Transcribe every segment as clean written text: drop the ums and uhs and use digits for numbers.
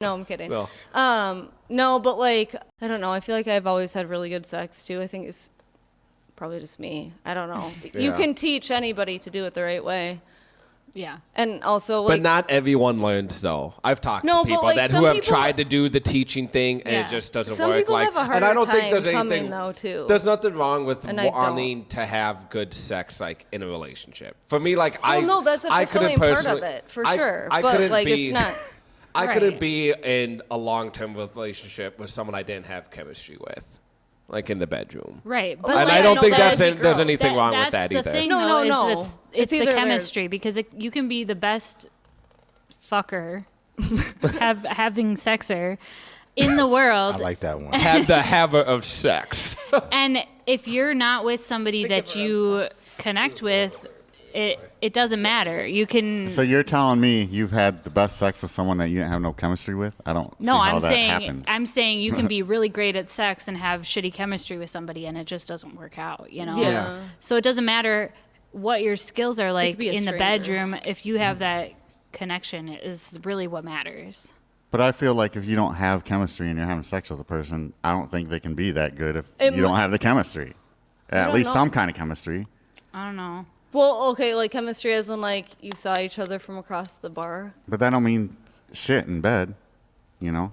No, I'm kidding. No. No, but like, I don't know. I feel like I've always had really good sex too. I think it's probably just me. I don't know. Yeah. You can teach anybody to do it the right way. Yeah. And also, like, But not everyone learns, though. I've talked No, to but, people like, that some who have people- tried to do the teaching thing, and Yeah. it just doesn't some work. people Like, have a harder and I don't time think there's coming anything. though too. There's nothing wrong with And I don't. wanting to have good sex, like in a relationship. For me, like Well, no, that's a I couldn't fulfilling part of personally- it, for I- sure. I But, couldn't like, be, it's not- I Right. couldn't be in a long-term relationship with someone I didn't have chemistry with, like in the bedroom. Right. But And like, I don't think that would be there's gross. anything wrong with that that's either. the thing, No, though, no, is no. it's It's the either chemistry because you can be the best fucker having sexer in the world. I like that one. Have the haver of sex. And if you're not with somebody that giver of you sex. connect with, it doesn't matter. You can. So you're telling me you've had the best sex with someone that you didn't have no chemistry with? I don't see No, how I'm that saying happens. I'm saying you can be really great at sex and have shitty chemistry with somebody, and it just doesn't work out. You know. Yeah. So it doesn't matter what your skills are like be a in the stranger. bedroom. If you have that connection, is really what matters. But I feel like if you don't have chemistry and you're having sex with a person, I don't think they can be that good if It you don't mi- have the chemistry. At don't least know. some kind of chemistry. I don't know. Well, okay, like chemistry as in like you saw each other from across the bar. But that don't mean shit in bed, you know?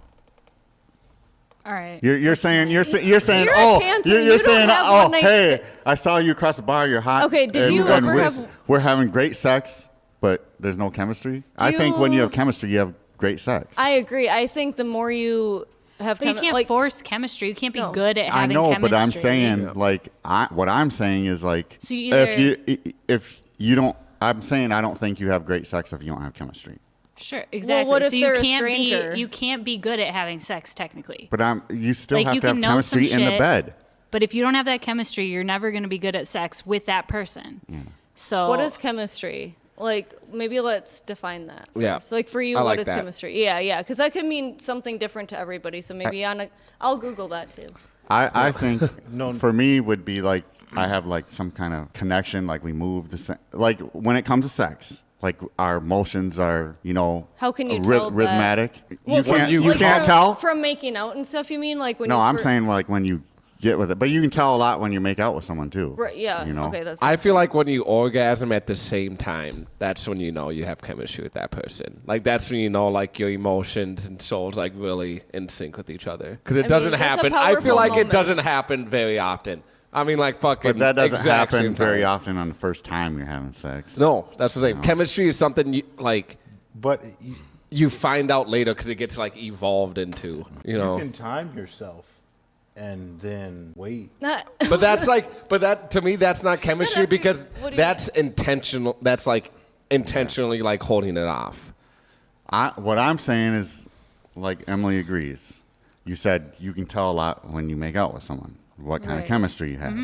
All right. You're saying You're a oh Canton. you're You don't saying have oh one night hey sta- I saw you across the bar, you're hot. Okay, did and- you and ever we're, have- we're having great sex, but there's no chemistry. I think when you have chemistry, you have great sex. I agree. I think the more you have But you can't like, force chemistry. You can't be No. good at I having know, chemistry. but I'm saying like what I'm saying is like So you either- if you don't, I'm saying I don't think you have great sex if you don't have chemistry. Sure, exactly. what if so you they're a can't stranger? be you can't be good at having sex technically. But you still Like, have you to have can know some chemistry in the shit. bed. But if you don't have that chemistry, you're never going to be good at sex with that person. So what is chemistry? Like, maybe let's define that. Yeah. first. Like for you, I what like is that. chemistry? Yeah, because that could mean something different to everybody. So maybe I'll Google that too. I think for me would be like I have like some kind of connection, like we move the same. Like when it comes to sex, like our emotions are, you know, How can you tell that? rhythmic. Well, you like can't from- tell. from making out and stuff. You mean like when? No, you I'm saying like when you get with it, but you can tell a lot when you make out with someone too. Right. Yeah. You know? Okay. That's. I feel like when you orgasm at the same time, that's when you know you have chemistry with that person. Like that's when you know like your emotions and souls like really in sync with each other. Because it I doesn't mean, that's a happen. I feel powerful like moment. it doesn't happen very often. I mean, like fucking. But that doesn't exact happen same very time. often on the first time you're having sex. No, that's the thing. Chemistry is something you like. But You find out later because it gets like evolved into. You know. you can time yourself and then wait. not. But that's like, but that to me, that's not chemistry every- because what do you that's intentional. That's like intentionally like holding it off. What I'm saying is, like Emily agrees. You said you can tell a lot when you make out with someone, what kind of Right. chemistry you have.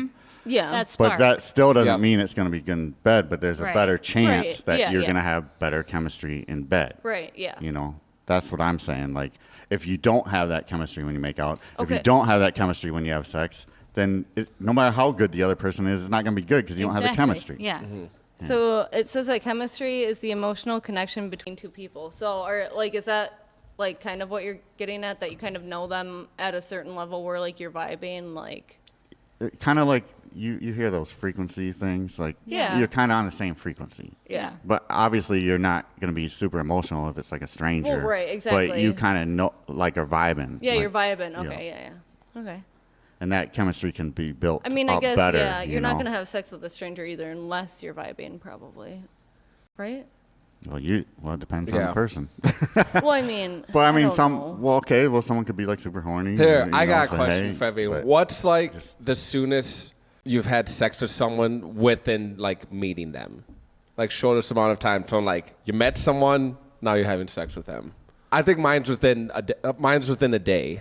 Yeah. that's But smart. that still doesn't Yep. mean it's going to be good in bed, but there's a Right. better chance Right. that Yeah, you're yeah. going to have better chemistry in bed. right. Yeah. You know, that's what I'm saying. Like, if you don't have that chemistry when you make out, if you Okay. don't have that chemistry when you have sex, then no matter how good the other person is, it's not going to be good because you don't have the Exactly. chemistry. Yeah. So it says that chemistry is the emotional connection between two people. So, or like, is that like kind of what you're getting at? That you kind of know them at a certain level where like you're vibing, like. Kind of like you hear those frequency things, like Yeah. you're kind of on the same frequency. Yeah. But obviously, you're not going to be super emotional if it's like a stranger. Well, right, But exactly. you kind of know, like, are vibing. Yeah, like, you're vibing. Okay, yeah. Okay. And that chemistry can be built I mean, I up guess, better. yeah, you you're not know? going to have sex with a stranger either unless you're vibing, probably. Right? Well, it depends on Yeah. the person. Well, I mean. But I mean, don't know. well, someone could be like super horny. Here, you I know, got a say, question hey, for everyone. but- What's like the soonest you've had sex with someone within like meeting them? Like shortest amount of time from like you met someone, now you're having sex with them. I think mine's within a day.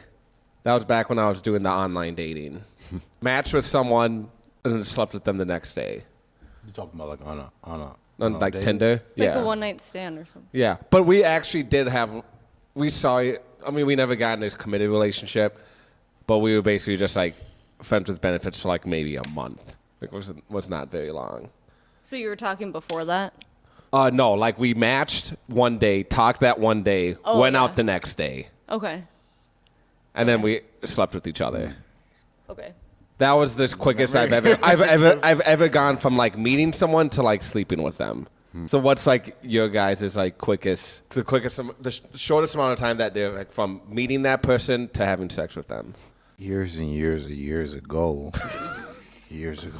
That was back when I was doing the online dating. Matched with someone and then slept with them the next day. You're talking about like on a On like date? Tinder. Like Yeah. a one night stand or something. Yeah, but we actually did we saw it. I mean, we never got in a committed relationship, but we were basically just like friends with benefits for like maybe a month. It was not very long. So you were talking before that? No, like we matched one day, talked that one day, Oh, went yeah. out the next day. Okay. and then we slept with each other. Okay. That was the quickest I've ever gone from like meeting someone to like sleeping with them. So what's like your guys' like the shortest amount of time that they're like from meeting that person to having sex with them? Years and years ago. years ago.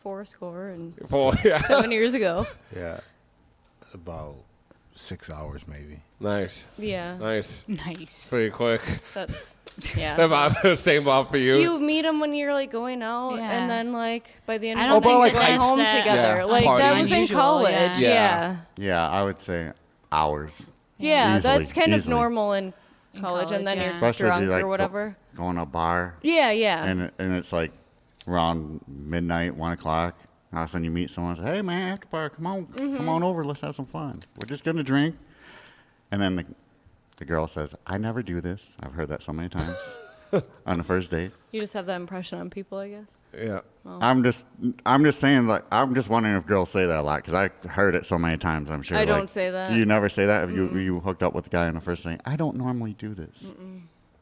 4 and Yeah. 7 years ago. Yeah. About 6 hours maybe. Nice. Yeah. Nice. Nice. Pretty quick. That's yeah. Same Bob for you. You meet them when you're like going out, Yeah. and then like by the end I of don't the night, think you're that's going home that- together. Yeah. Like that Parties. was in Unusual, college. yeah. Yeah. Yeah, I would say hours. Yeah, Easily, that's kind of easily. normal in college, and then college, you're yeah. Especially if drunk you like or whatever. going to a bar Yeah, yeah. and it's like around midnight, 1 o'clock. All of a sudden you meet someone and say, hey man, after bar, come on over, let's have some fun. We're just gonna drink. And then the girl says, I never do this. I've heard that so many times on the first date. You just have that impression on people, I guess. Yeah. I'm just saying, like, I'm just wondering if girls say that a lot because I heard it so many times. I'm sure. I don't like, say that. You never say that if you hooked up with a guy on the first date. I don't normally do this.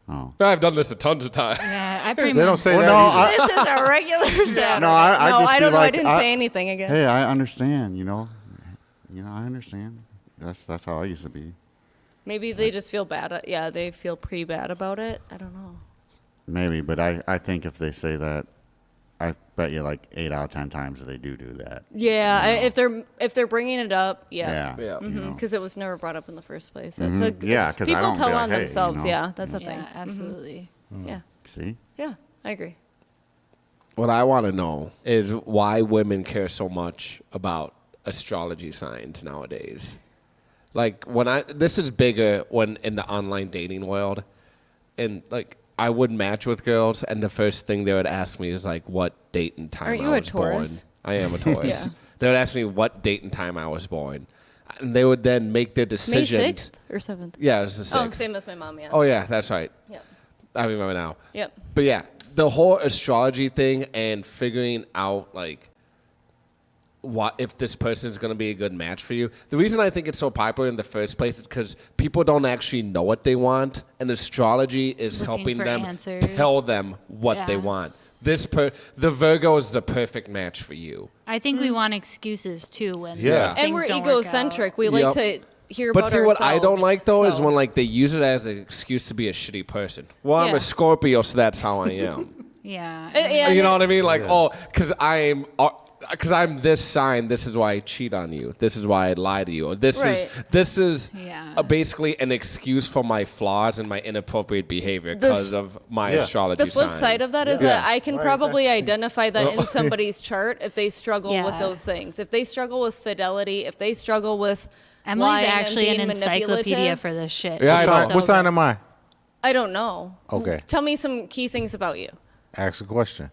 Oh. I've done this a tons of times. Yeah, I pretty They don't much. say Well, that no, either. This is a regular Saturday. No, I no, just I be don't know. I like, didn't say anything again. Hey, I understand. You know, I understand. That's how I used to be. Maybe they just feel bad. Yeah, they feel pretty bad about it. I don't know. Maybe, but I think if they say that, I bet you like 8 out of 10 times they do that. Yeah, if they're bringing it up, yeah. Yeah. you know. Because it was never brought up in the first place. It's a, Yeah, 'cause I people don't tell be like, on hey, you themselves. know. Yeah, that's the thing. Yeah, absolutely. Yeah, See? yeah, I agree. What I want to know is why women care so much about astrology signs nowadays. Like this is bigger when in the online dating world, and like I would match with girls, and the first thing they would ask me is like what date and time Aren't I you a was born. Taurus? I am a Taurus. Yeah. They would ask me what date and time I was born, and they would then make their May decisions. 6th or 7th? Yeah, it was the 6th. Oh, same as my mom, yeah. Oh yeah, that's right. Yep. I remember now. Yep. But yeah, the whole astrology thing and figuring out like what if this person is going to be a good match for you. The reason I think it's so popular in the first place is because people don't actually know what they want, and astrology is Looking helping for them answers. tell them what they Yeah. want. The Virgo is the perfect match for you. I think we want excuses too when Yeah. things And we're don't work out. egocentric. We like Yep. to hear But about see, what I don't ourselves, like though is so- when like they use it as an excuse to be a shitty person. Well, I'm Yeah. a Scorpio, so that's how I am. Yeah. Yeah, You know what I mean? Like, Yeah. oh, because I'm this sign. This is why I cheat on you. This is why I lie to you. Or this is Yeah. basically an excuse for my flaws and my inappropriate behavior because of my Yeah. astrology. The flip sign. side of that is Yeah. that I can probably identify that in somebody's chart if they struggle with Yeah. those things. If they struggle with fidelity, if they struggle with Emily's lying and actually an being encyclopedia manipulative. for this shit. Yeah, I She's know. so What sign good. am I? I don't know. Okay. Tell me some key things about you. Ask a question.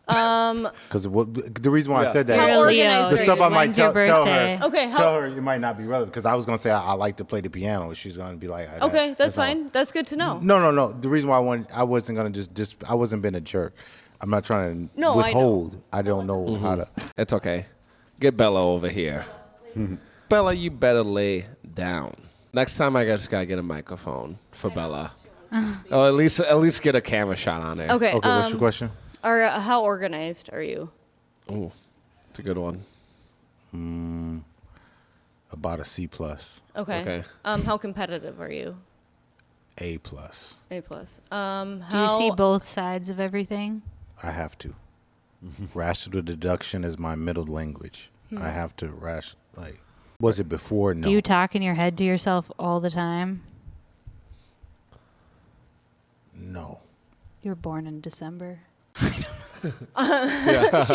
Because the reason why I said that How is You're a organized Leo. are the stuff I you? might When's your tell birthday? her. Okay, tell her it might not be relevant because I was gonna say I like to play the piano. She's gonna be like, Okay, that's all. fine. That's good to know. No. The reason why I wasn't gonna just I wasn't being a jerk. I'm not trying to No, I know. withhold. I don't know how to. It's okay. Get Bella over here. Bella, you better lay down. Next time I just gotta get a microphone for Bella. Or at least get a camera shot on her. Okay. Okay, what's your question? How organized are you? Ooh, it's a good one. About a C plus, Okay. Okay. How competitive are you? A plus. A plus. Do you see both sides of everything? I have to. Rational deduction is my middle language. I have to was it before? No. Do you talk in your head to yourself all the time? No. You were born in December. She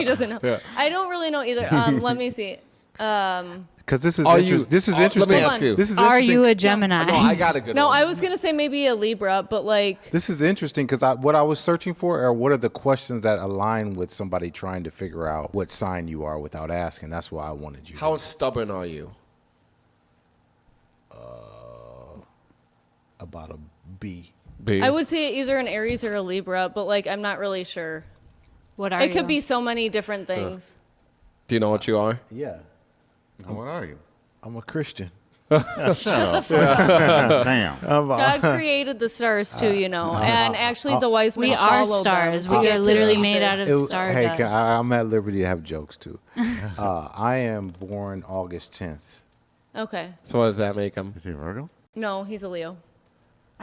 doesn't know. I don't really know either. Let me see. Because this is Are you- this is let me interesting. ask you. This is Are interesting. you a Gemini? No, I got a good No, one. I was gonna say maybe a Libra, but like This is interesting because what I was searching for are what are the questions that align with somebody trying to figure out what sign you are without asking. That's why I wanted you. How stubborn are you? About a B. B. I would say either an Aries or a Libra, but like I'm not really sure. What are It you? could be so many different things. Do you know what you are? Yeah. What are you? I'm a Christian. Shut up. Damn. God created the stars too, you know, and actually the wise men We are followed stars. them to We get are to literally Jesus. made out of stardust. Hey, I'm at liberty to have jokes too. I am born August 10th. Okay. So what does that make him? Is he a Virgo? No, he's a Leo.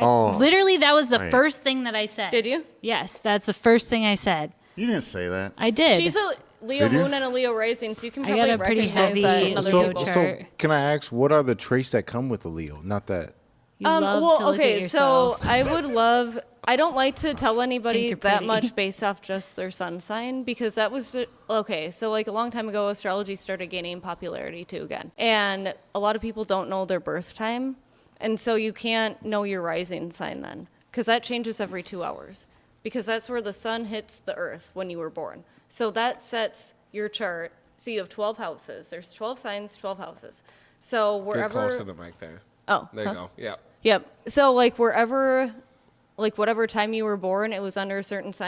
Literally, that was the Right. first thing that I said. Did you? Yes, that's the first thing I said. You didn't say that. I did. She's a Leo Did you? moon and a Leo rising, so you can I probably got a pretty recognize heavy that in other Leo people. chart. So can I ask, what are the traits that come with a Leo? Not that. You love to look at yourself. so I would love. I don't like to tell anybody you're that pretty. much based off just their sun sign because that was okay. So like a long time ago, astrology started gaining popularity too again, and a lot of people don't know their birth time, and so you can't know your rising sign then because that changes every 2 hours because that's where the sun hits the earth when you were born. So that sets your chart. So you have 12 houses. There's 12 signs, 12 houses. So Get wherever. close to the mic there. Oh, There you go. Yeah. Yep. So like wherever, like whatever time you were born, it was under a certain sign.